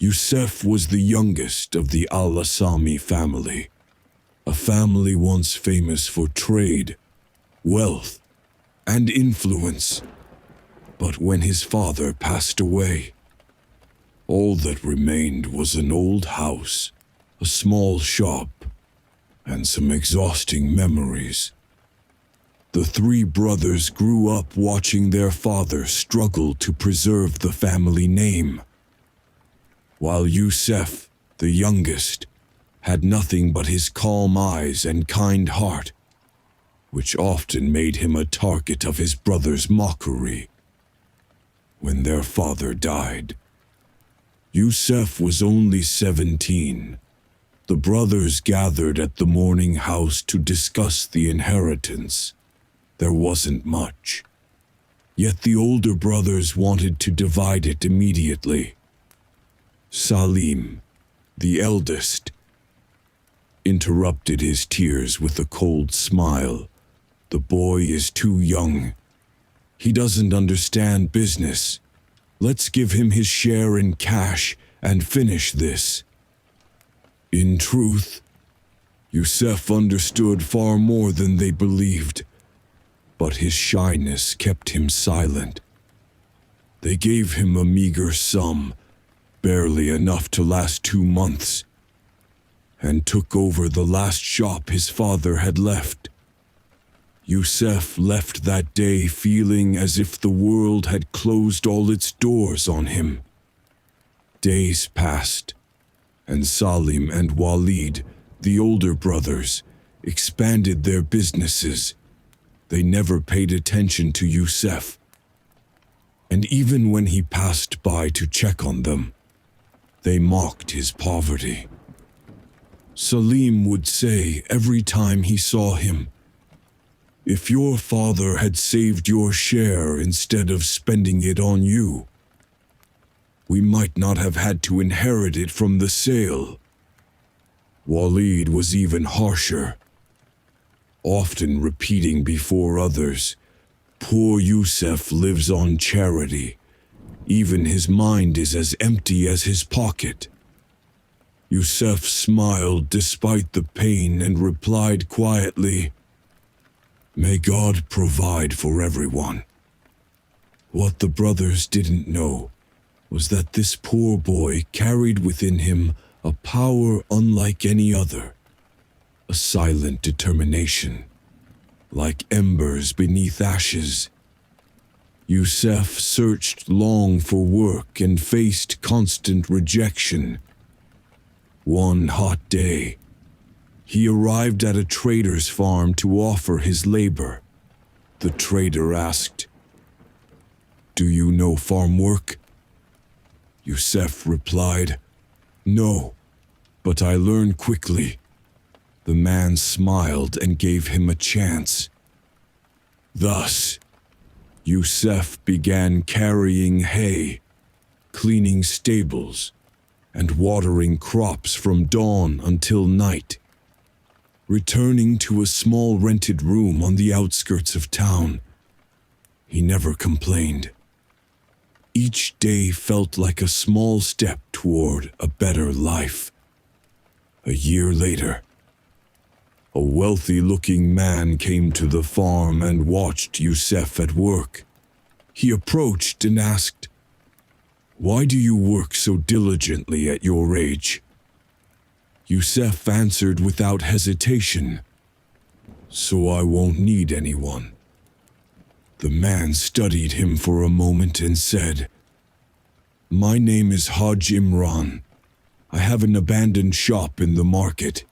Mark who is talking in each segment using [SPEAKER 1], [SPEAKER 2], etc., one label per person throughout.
[SPEAKER 1] Yusuf was the youngest of the al-Asami family, a family once famous for trade, wealth, and influence. But when his father passed away, all that remained was an old house, a small shop, and some exhausting memories. The three brothers grew up watching their father struggle to preserve the family name, while Yusuf, the youngest, had nothing but his calm eyes and kind heart, which often made him a target of his brothers' mockery. When their father died, Yusuf was only 17. The brothers gathered at the mourning house to discuss the inheritance. There wasn't much, yet the older brothers wanted to divide it immediately. Salim, the eldest, interrupted his tears with a cold smile. The boy is too young. He doesn't understand business. Let's give him his share in cash and finish this. In truth, Yusuf understood far more than they believed, but his shyness kept him silent. They gave him a meager sum, barely enough to last 2 months, and took over the last shop his father had left. Yusuf left that day feeling as if the world had closed all its doors on him. Days passed, and Salim and Walid, the older brothers, expanded their businesses. They never paid attention to Yusuf, and even when he passed by to check on them, they mocked his poverty. Salim would say every time he saw him, "If your father had saved your share instead of spending it on you, we might not have had to inherit it from the sale." Walid was even harsher, often repeating before others, "Poor Yusuf lives on charity. Even his mind is as empty as his pocket." Yusuf smiled despite the pain and replied quietly, "May God provide for everyone." What the brothers didn't know was that this poor boy carried within him a power unlike any other, a silent determination, like embers beneath ashes. Yusuf searched long for work and faced constant rejection. One hot day, he arrived at a trader's farm to offer his labor. The trader asked, "Do you know farm work?" Yusuf replied, "No, but I learn quickly." The man smiled and gave him a chance. Thus, Yusuf began carrying hay, cleaning stables, and watering crops from dawn until night. Returning to a small rented room on the outskirts of town, he never complained. Each day felt like a small step toward a better life. A year later, a wealthy-looking man came to the farm and watched Yusuf at work. He approached and asked, "Why do you work so diligently at your age?" Yusuf answered without hesitation, "So I won't need anyone." The man studied him for a moment and said, "My name is Hajj Imran. I have an abandoned shop in the market,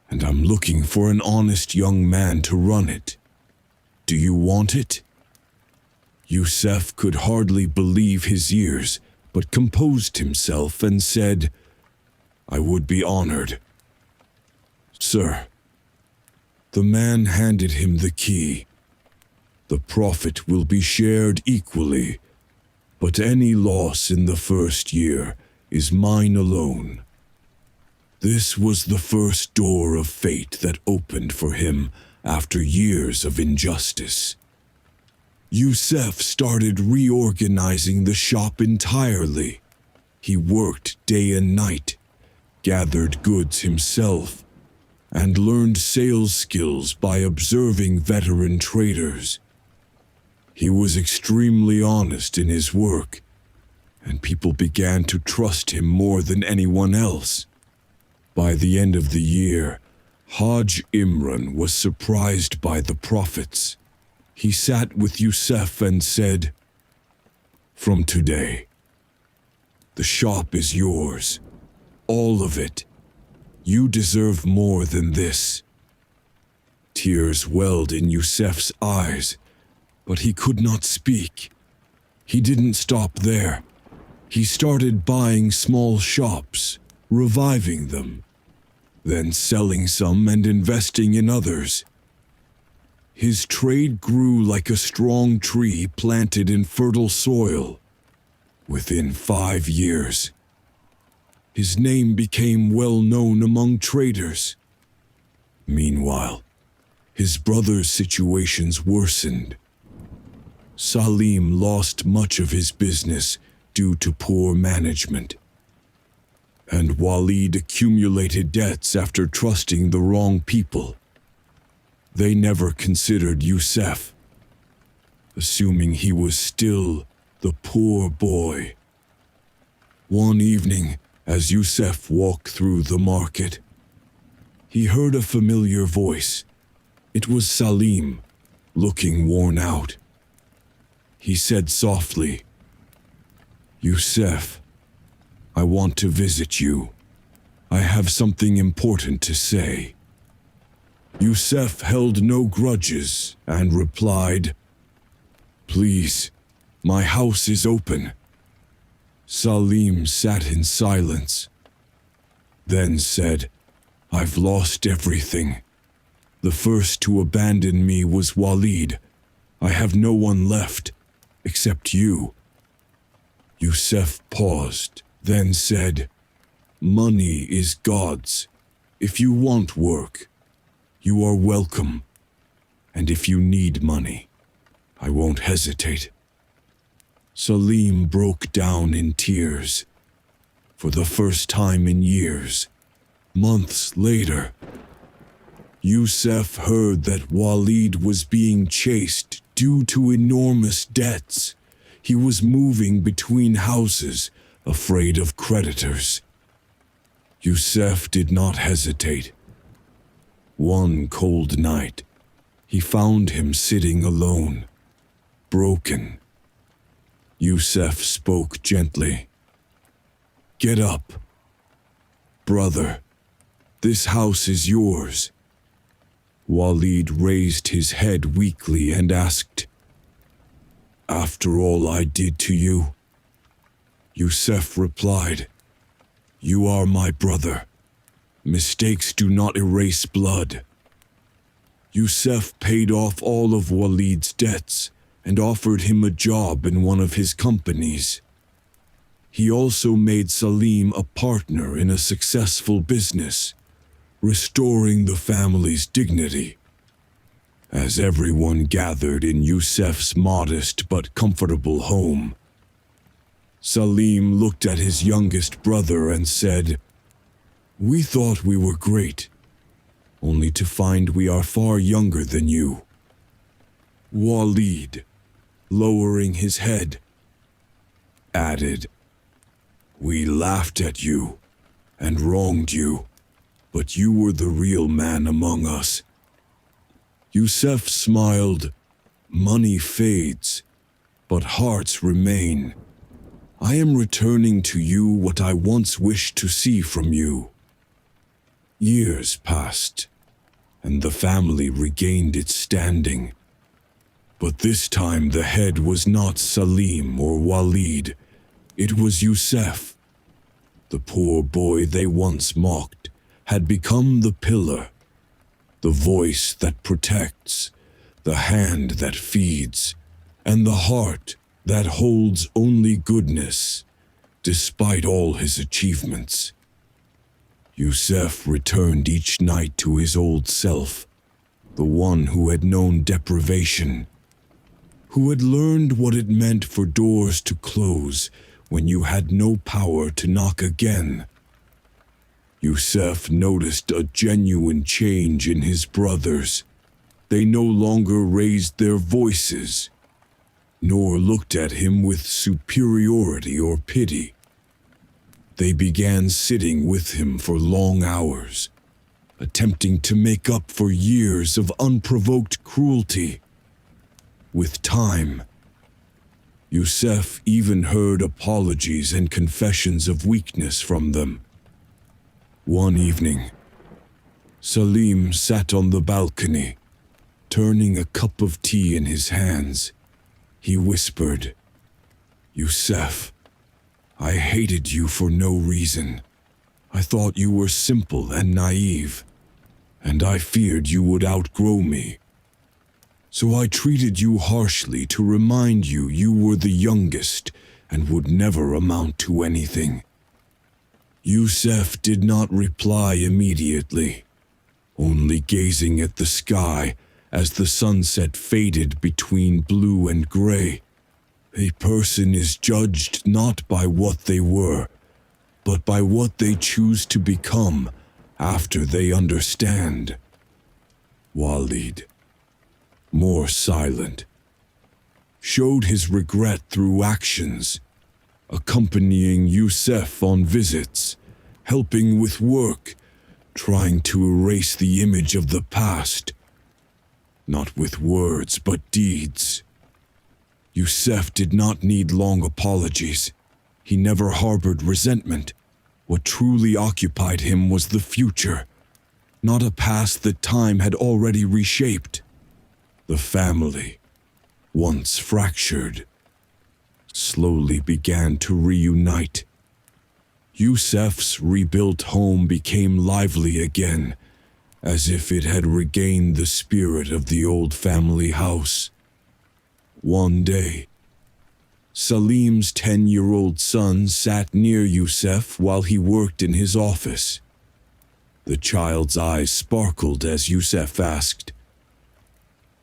[SPEAKER 1] and I'm looking for an honest young man to run it. Do you want it?" Yusuf could hardly believe his ears, but composed himself and said, "I would be honored." "Sir." The man handed him the key. "The profit will be shared equally, but any loss in the first year is mine alone." This was the first door of fate that opened for him after years of injustice. Yusuf started reorganizing the shop entirely. He worked day and night, gathered goods himself, and learned sales skills by observing veteran traders. He was extremely honest in his work, and people began to trust him more than anyone else. By the end of the year, Hajj Imran was surprised by the profits. He sat with Yusuf and said, "From today, the shop is yours, all of it. You deserve more than this." Tears welled in Yusuf's eyes, but he could not speak. He didn't stop there. He started buying small shops, reviving them, then selling some and investing in others. His trade grew like a strong tree planted in fertile soil. Within 5 years, his name became well known among traders. Meanwhile, his brother's situations worsened. Salim lost much of his business due to poor management, and Walid accumulated debts after trusting the wrong people. They never considered Yusuf, assuming he was still the poor boy. One evening, as Yusuf walked through the market, he heard a familiar voice. It was Salim, looking worn out. He said softly, "Yusuf, I want to visit you. I have something important to say." Yusuf held no grudges and replied, "Please, my house is open." Salim sat in silence, then said, "I've lost everything. The first to abandon me was Walid. I have no one left, except you." Yusuf paused, then said, "Money is God's. If you want work, you are welcome. And if you need money, I won't hesitate." Salim broke down in tears. For the first time in years, months later, Yusuf heard that Walid was being chased due to enormous debts. He was moving between houses, afraid of creditors. Yusuf did not hesitate. One cold night, he found him sitting alone, broken. Yusuf spoke gently. "Get up. Brother, this house is yours." Walid raised his head weakly and asked, "After all I did to you?" Yusuf replied, "You are my brother. Mistakes do not erase blood." Yusuf paid off all of Walid's debts and offered him a job in one of his companies. He also made Salim a partner in a successful business, restoring the family's dignity. As everyone gathered in Yusuf's modest but comfortable home, Salim looked at his youngest brother and said, "We thought we were great, only to find we are far younger than you." Walid, lowering his head, added, "We laughed at you and wronged you, but you were the real man among us." Yusuf smiled. "Money fades, but hearts remain. I am returning to you what I once wished to see from you." Years passed, and the family regained its standing. But this time the head was not Salim or Walid, it was Yusuf. The poor boy they once mocked had become the pillar, the voice that protects, the hand that feeds, and the heart that holds only goodness, despite all his achievements. Yusuf returned each night to his old self, the one who had known deprivation, who had learned what it meant for doors to close when you had no power to knock again. Yusuf noticed a genuine change in his brothers. They no longer raised their voices, nor looked at him with superiority or pity. They began sitting with him for long hours, attempting to make up for years of unprovoked cruelty. With time, Yusuf even heard apologies and confessions of weakness from them. One evening, Salim sat on the balcony, turning a cup of tea in his hands. He whispered, "Yusuf, I hated you for no reason. I thought you were simple and naive, and I feared you would outgrow me. So I treated you harshly to remind you you were the youngest and would never amount to anything." Yusuf did not reply immediately, only gazing at the sky as the sunset faded between blue and gray. A person is judged not by what they were, but by what they choose to become after they understand. Walid, more silent, showed his regret through actions, accompanying Yusuf on visits, helping with work, trying to erase the image of the past. Not with words, but deeds. Yusuf did not need long apologies. He never harbored resentment. What truly occupied him was the future, not a past that time had already reshaped. The family, once fractured, slowly began to reunite. Yusuf's rebuilt home became lively again, as if it had regained the spirit of the old family house. One day, Salim's 10-year-old son sat near Yusuf while he worked in his office. The child's eyes sparkled as Yusuf asked,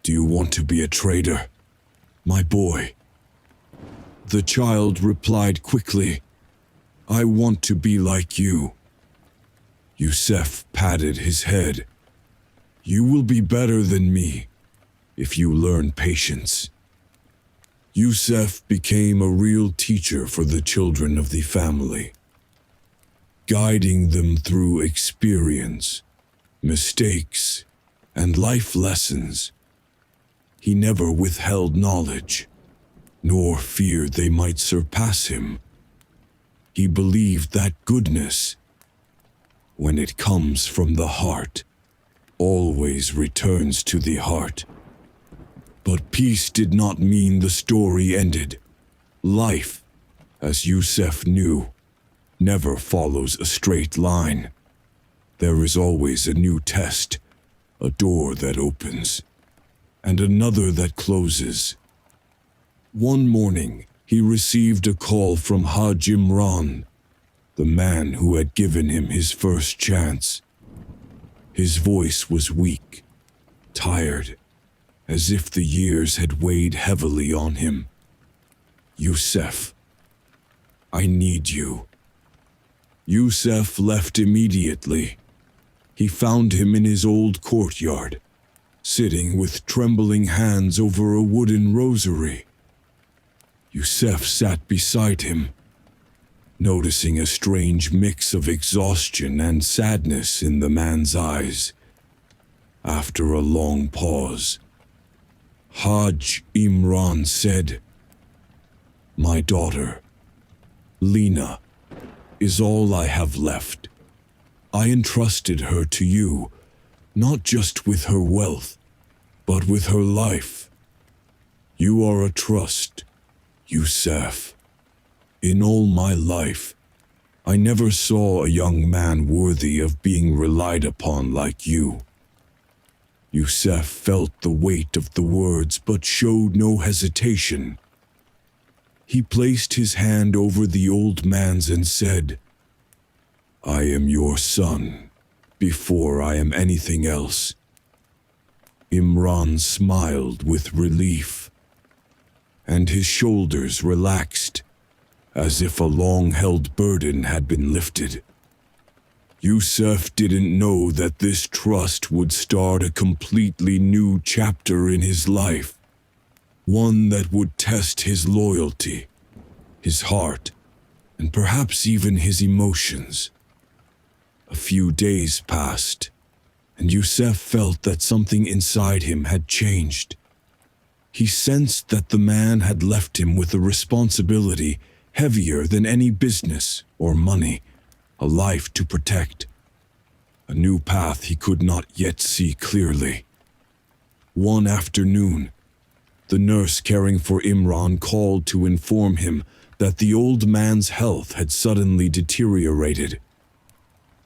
[SPEAKER 1] "Do you want to be a trader, my boy?" The child replied quickly, "I want to be like you." Yusuf patted his head. "You will be better than me if you learn patience." Yusuf became a real teacher for the children of the family, guiding them through experience, mistakes, and life lessons. He never withheld knowledge, nor feared they might surpass him. He believed that goodness, when it comes from the heart, always returns to the heart. But peace did not mean the story ended. Life, as Yusuf knew, never follows a straight line. There is always a new test, a door that opens, and another that closes. One morning, he received a call from Haj Imran, the man who had given him his first chance. His voice was weak, tired, as if the years had weighed heavily on him. "Yusuf, I need you." Yusuf left immediately. He found him in his old courtyard, sitting with trembling hands over a wooden rosary. Yusuf sat beside him, noticing a strange mix of exhaustion and sadness in the man's eyes. After a long pause, Haj Imran said, "My daughter, Lena, is all I have left. I entrusted her to you, not just with her wealth, but with her life. You are a trust, Yusuf. In all my life, I never saw a young man worthy of being relied upon like you." Yusuf felt the weight of the words but showed no hesitation. He placed his hand over the old man's and said, "I am your son before I am anything else." Imran smiled with relief, and his shoulders relaxed as if a long-held burden had been lifted. Yusuf didn't know that this trust would start a completely new chapter in his life, one that would test his loyalty, his heart, and perhaps even his emotions. A few days passed, and Yusuf felt that something inside him had changed. He sensed that the man had left him with a responsibility heavier than any business or money, a life to protect, a new path he could not yet see clearly. One afternoon, the nurse caring for Imran called to inform him that the old man's health had suddenly deteriorated.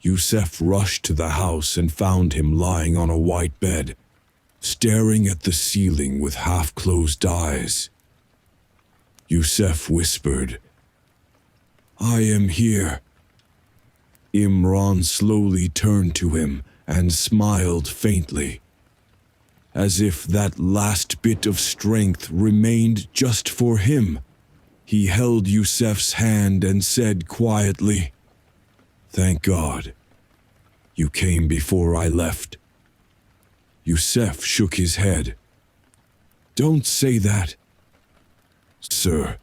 [SPEAKER 1] Yusuf rushed to the house and found him lying on a white bed, staring at the ceiling with half-closed eyes. Yusuf whispered, "I am here." Imran slowly turned to him and smiled faintly, as if that last bit of strength remained just for him. He held Yusuf's hand and said quietly, "Thank God. You came before I left." Yusuf shook his head. "Don't say that." "Sir,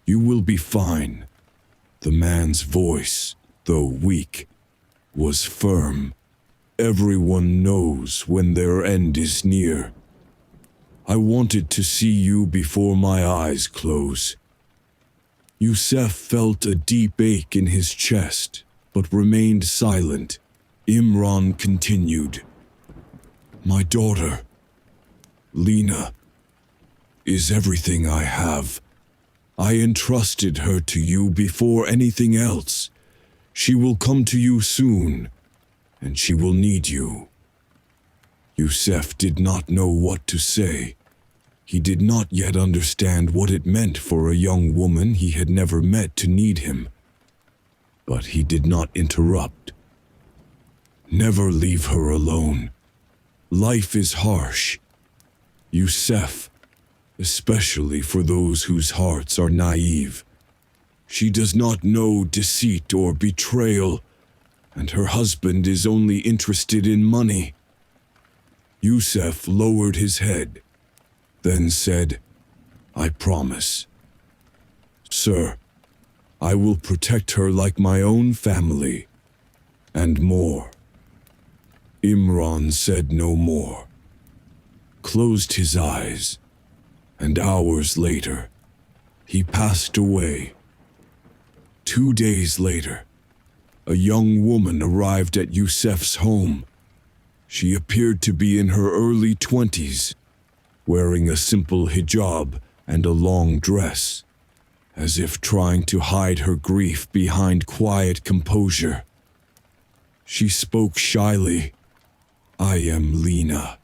[SPEAKER 1] you will be fine." The man's voice, though weak, was firm. "Everyone knows when their end is near. I wanted to see you before my eyes close." Yusuf felt a deep ache in his chest, but remained silent. Imran continued, "My daughter, Lena, is everything I have. I entrusted her to you before anything else. She will come to you soon, and she will need you." Yusuf did not know what to say. He did not yet understand what it meant for a young woman he had never met to need him. But he did not interrupt. "Never leave her alone. Life is harsh, Yusuf, especially for those whose hearts are naive. She does not know deceit or betrayal, and her husband is only interested in money." Yusuf lowered his head, then said, "I promise. Sir, I will protect her like my own family, and more." Imran said no more, closed his eyes, and hours later, he passed away. 2 days later, a young woman arrived at Yusuf's home. She appeared to be in her early 20s, wearing a simple hijab and a long dress, as if trying to hide her grief behind quiet composure. She spoke shyly, "I am Lena,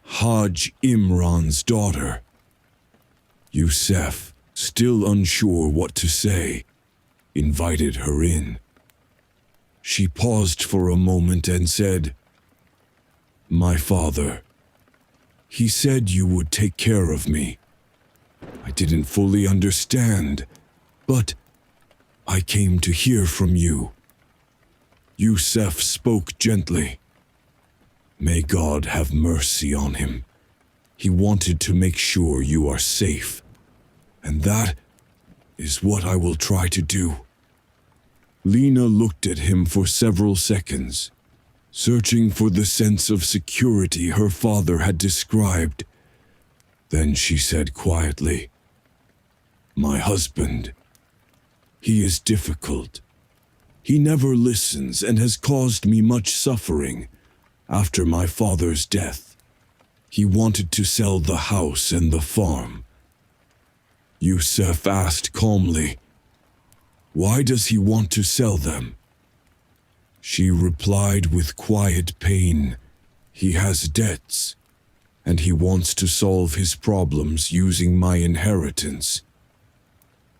[SPEAKER 1] Hajj Imran's daughter." Yusuf, still unsure what to say, invited her in. She paused for a moment and said, "My father, he said you would take care of me. I didn't fully understand, but I came to hear from you." Yusuf spoke gently. "May God have mercy on him. He wanted to make sure you are safe, and that is what I will try to do." Lena looked at him for several seconds, searching for the sense of security her father had described. Then she said quietly, "My husband, he is difficult. He never listens and has caused me much suffering. After my father's death, he wanted to sell the house and the farm." Yusuf asked calmly, "Why does he want to sell them?" She replied with quiet pain, "He has debts, and he wants to solve his problems using my inheritance."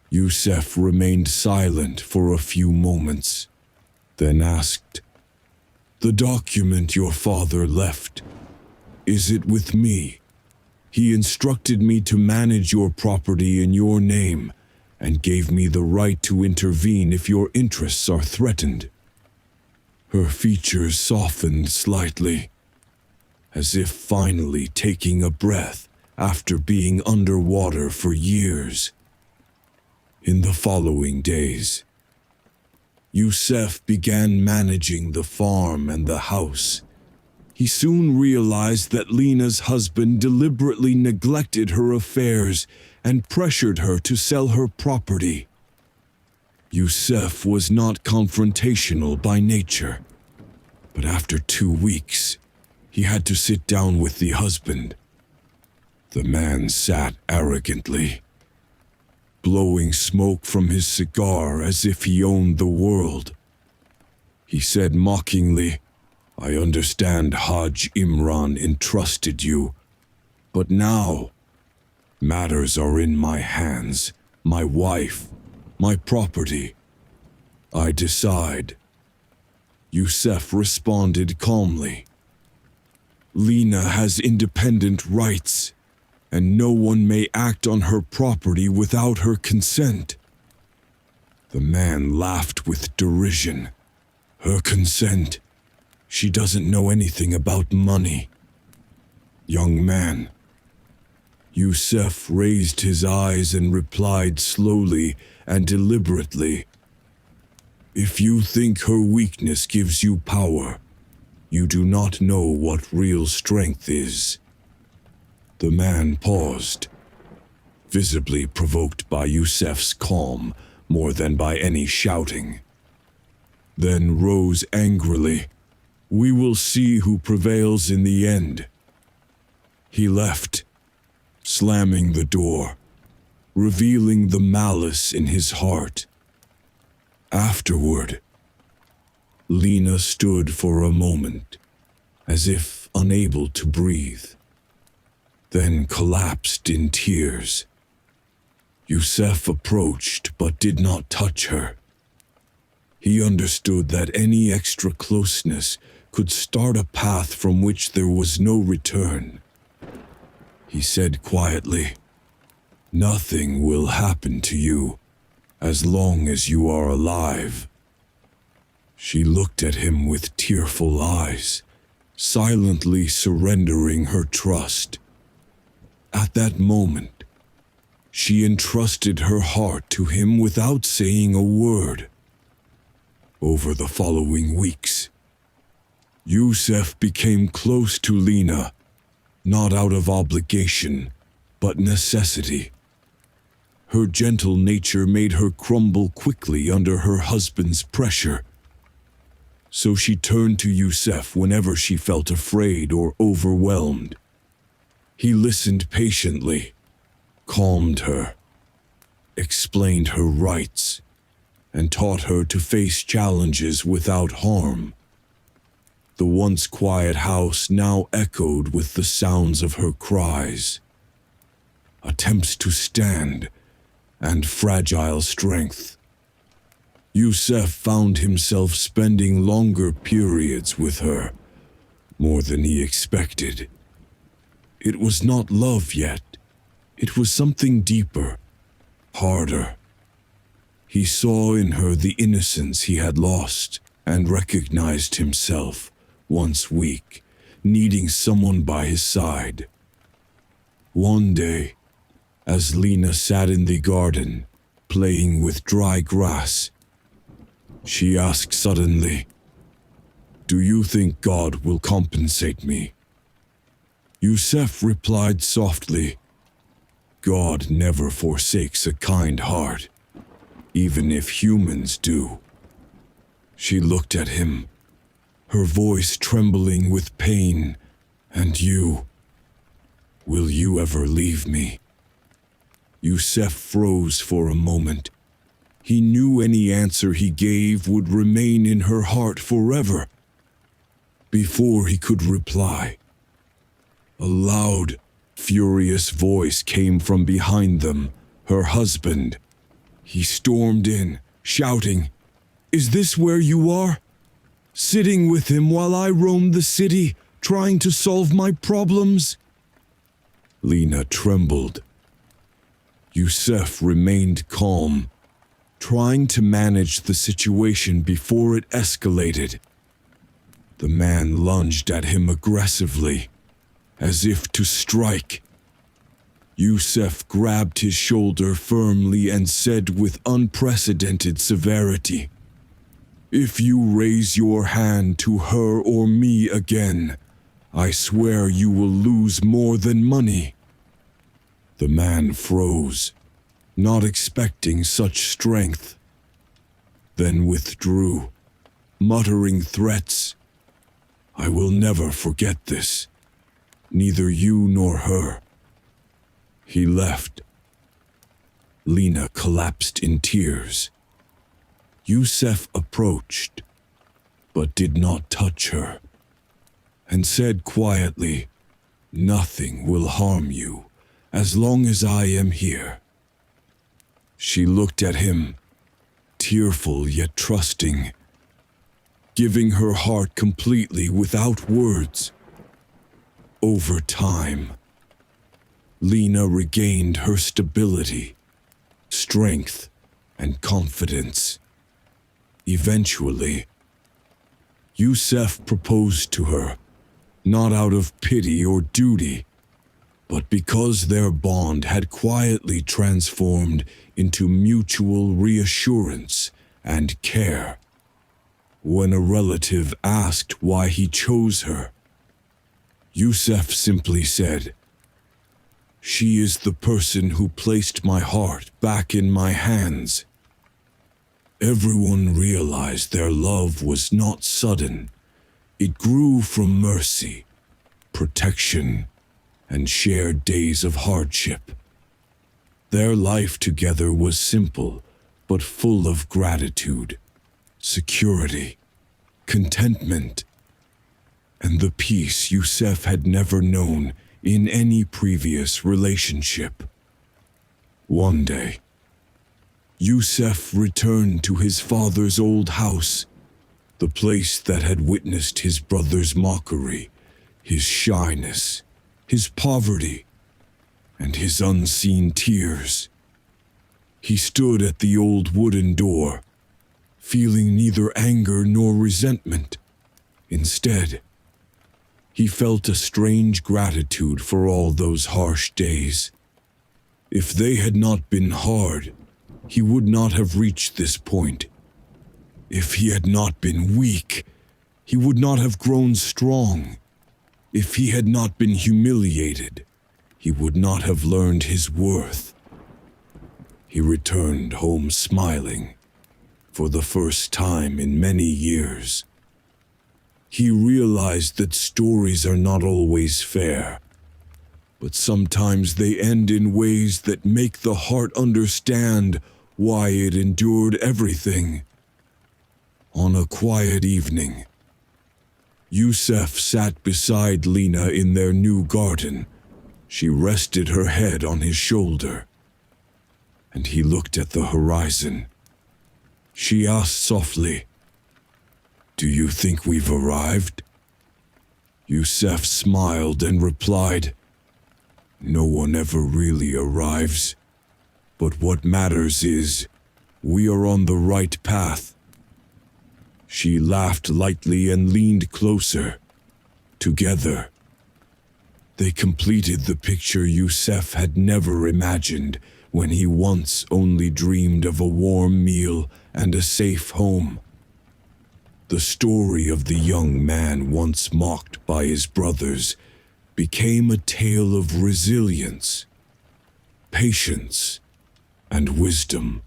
[SPEAKER 1] Yusuf remained silent for a few moments, then asked, "The document your father left, is it with me? He instructed me to manage your property in your name, and gave me the right to intervene if your interests are threatened. Her features softened slightly, as if finally taking a breath after being underwater for years. In the following days, Yusuf began managing the farm and the house. He soon realized that Lena's husband deliberately neglected her affairs and pressured her to sell her property. Yusuf was not confrontational by nature, but after 2 weeks, he had to sit down with the husband. The man sat arrogantly, blowing smoke from his cigar as if he owned the world. He said mockingly, "I understand Hajj Imran entrusted you, but now matters are in my hands, my wife, my property. I decide." Yusuf responded calmly, "Lena has independent rights, and no one may act on her property without her consent." The man laughed with derision. "Her consent? She doesn't know anything about money." "Young man." Yusuf raised his eyes and replied slowly and deliberately, "If you think her weakness gives you power, you do not know what real strength is." The man paused, visibly provoked by Yusuf's calm more than by any shouting. Then rose angrily. "We will see who prevails in the end." He left, slamming the door, revealing the malice in his heart. Afterward, Lena stood for a moment, as if unable to breathe, then collapsed in tears. Yusuf approached but did not touch her. He understood that any extra closeness could start a path from which there was no return. He said quietly, "Nothing will happen to you as long as you are alive." She looked at him with tearful eyes, silently surrendering her trust. At that moment, she entrusted her heart to him without saying a word. Over the following weeks, Yusuf became close to Lena, not out of obligation, but necessity. Her gentle nature made her crumble quickly under her husband's pressure. So she turned to Yusuf whenever she felt afraid or overwhelmed. He listened patiently, calmed her, explained her rights, and taught her to face challenges without harm. The once quiet house now echoed with the sounds of her cries, attempts to stand, and fragile strength. Yusuf found himself spending longer periods with her, more than he expected. It was not love yet. It was something deeper, harder. He saw in her the innocence he had lost and recognized himself, once weak, needing someone by his side. One day, as Lena sat in the garden, playing with dry grass, she asked suddenly, "Do you think God will compensate me?" Yusuf replied softly, "God never forsakes a kind heart, even if humans do." She looked at him, her voice trembling with pain. "And you? Will you ever leave me?" Yusuf froze for a moment. He knew any answer he gave would remain in her heart forever. Before he could reply, a loud, furious voice came from behind them, her husband. He stormed in, shouting, "Is this where you are? Sitting with him while I roam the city, trying to solve my problems?" Lena trembled. Yusuf remained calm, trying to manage the situation before it escalated. The man lunged at him aggressively, as if to strike. Yusuf grabbed his shoulder firmly and said with unprecedented severity, "If you raise your hand to her or me again, I swear you will lose more than money." The man froze, not expecting such strength, then withdrew, muttering threats. "I will never forget this, neither you nor her." He left. Lena collapsed in tears. Yusuf approached, but did not touch her, and said quietly, "Nothing will harm you as long as I am here." She looked at him, tearful yet trusting, giving her heart completely without words. Over time, Lena regained her stability, strength, and confidence. Eventually, Yusuf proposed to her, not out of pity or duty, but because their bond had quietly transformed into mutual reassurance and care. When a relative asked why he chose her, Yusuf simply said, "She is the person who placed my heart back in my hands." Everyone realized their love was not sudden. It grew from mercy, protection, and shared days of hardship. Their life together was simple, but full of gratitude, security, contentment, and the peace Yusuf had never known in any previous relationship. One day, Yusuf returned to his father's old house, the place that had witnessed his brother's mockery, his shyness, his poverty, and his unseen tears. He stood at the old wooden door, feeling neither anger nor resentment. Instead, he felt a strange gratitude for all those harsh days. If they had not been hard, he would not have reached this point. If he had not been weak, he would not have grown strong. If he had not been humiliated, he would not have learned his worth. He returned home smiling, for the first time in many years. He realized that stories are not always fair, but sometimes they end in ways that make the heart understand why it endured everything. On a quiet evening, Yusuf sat beside Lena in their new garden. She rested her head on his shoulder, and he looked at the horizon. She asked softly, "Do you think we've arrived?" Yusuf smiled and replied, "No one ever really arrives. But what matters is, we are on the right path." She laughed lightly and leaned closer. Together, they completed the picture Yusuf had never imagined when he once only dreamed of a warm meal and a safe home. The story of the young man once mocked by his brothers became a tale of resilience, patience, and wisdom.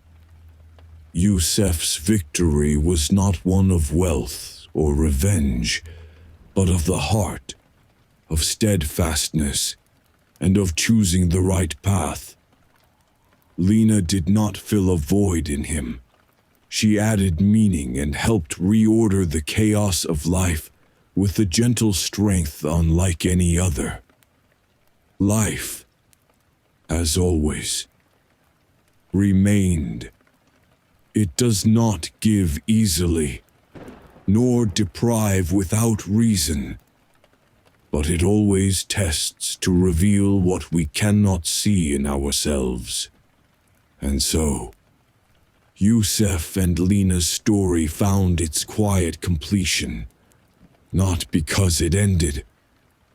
[SPEAKER 1] Yusuf's victory was not one of wealth or revenge, but of the heart, of steadfastness, and of choosing the right path. Lena did not fill a void in him. She added meaning and helped reorder the chaos of life with a gentle strength unlike any other. Life, as always, remained. It does not give easily, nor deprive without reason, but it always tests to reveal what we cannot see in ourselves. And so, Yusuf and Lena's story found its quiet completion, not because it ended,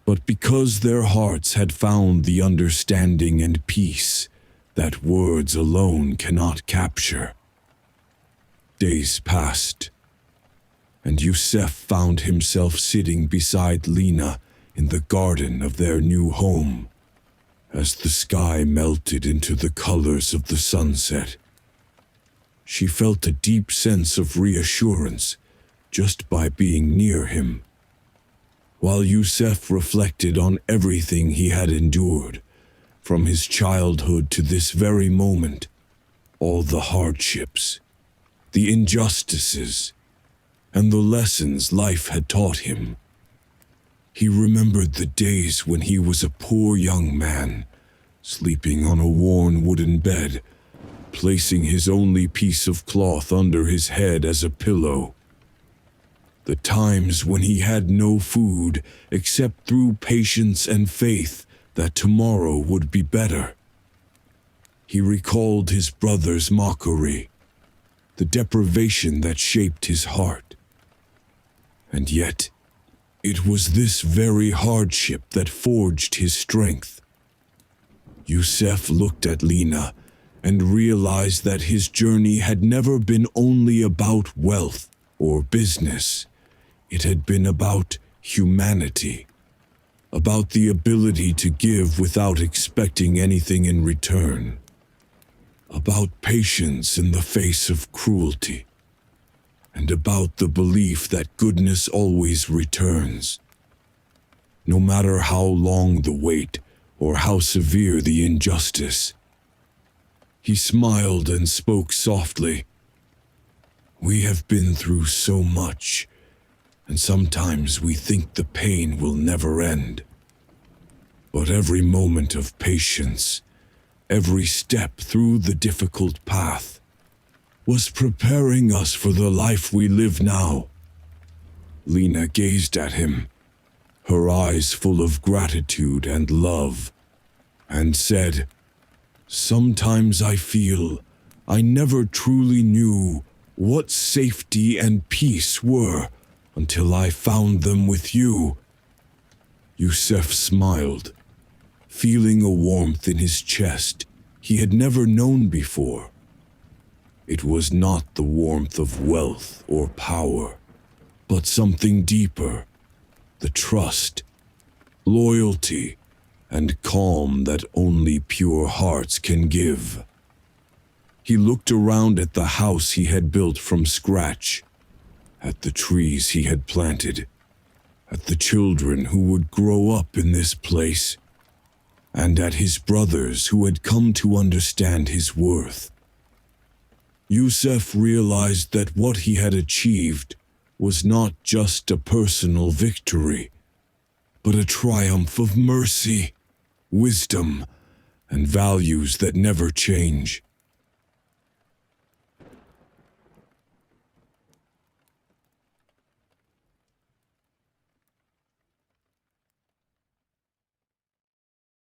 [SPEAKER 1] but because their hearts had found the understanding and peace that words alone cannot capture. Days passed, and Yusuf found himself sitting beside Lena in the garden of their new home. As the sky melted into the colors of the sunset, she felt a deep sense of reassurance just by being near him. While Yusuf reflected on everything he had endured, from his childhood to this very moment, all the hardships, the injustices, and the lessons life had taught him. He remembered the days when he was a poor young man, sleeping on a worn wooden bed, placing his only piece of cloth under his head as a pillow. The times when he had no food except through patience and faith that tomorrow would be better. He recalled his brother's mockery, the deprivation that shaped his heart. And yet, it was this very hardship that forged his strength. Yusuf looked at Lena and realized that his journey had never been only about wealth or business. It had been about humanity, about the ability to give without expecting anything in return, about patience in the face of cruelty, and about the belief that goodness always returns. No matter how long the wait or how severe the injustice. He smiled and spoke softly. We have been through so much, and sometimes we think the pain will never end. But every moment of patience, every step through the difficult path, was preparing us for the life we live now. Lena gazed at him, her eyes full of gratitude and love, and said, Sometimes I feel I never truly knew what safety and peace were until I found them with you. Yusuf smiled, feeling a warmth in his chest he had never known before. It was not the warmth of wealth or power, but something deeper, the trust, loyalty, and calm that only pure hearts can give. He looked around at the house he had built from scratch, at the trees he had planted, at the children who would grow up in this place, and at his brothers who had come to understand his worth. Yusuf realized that what he had achieved was not just a personal victory, but a triumph of mercy, wisdom, and values that never change.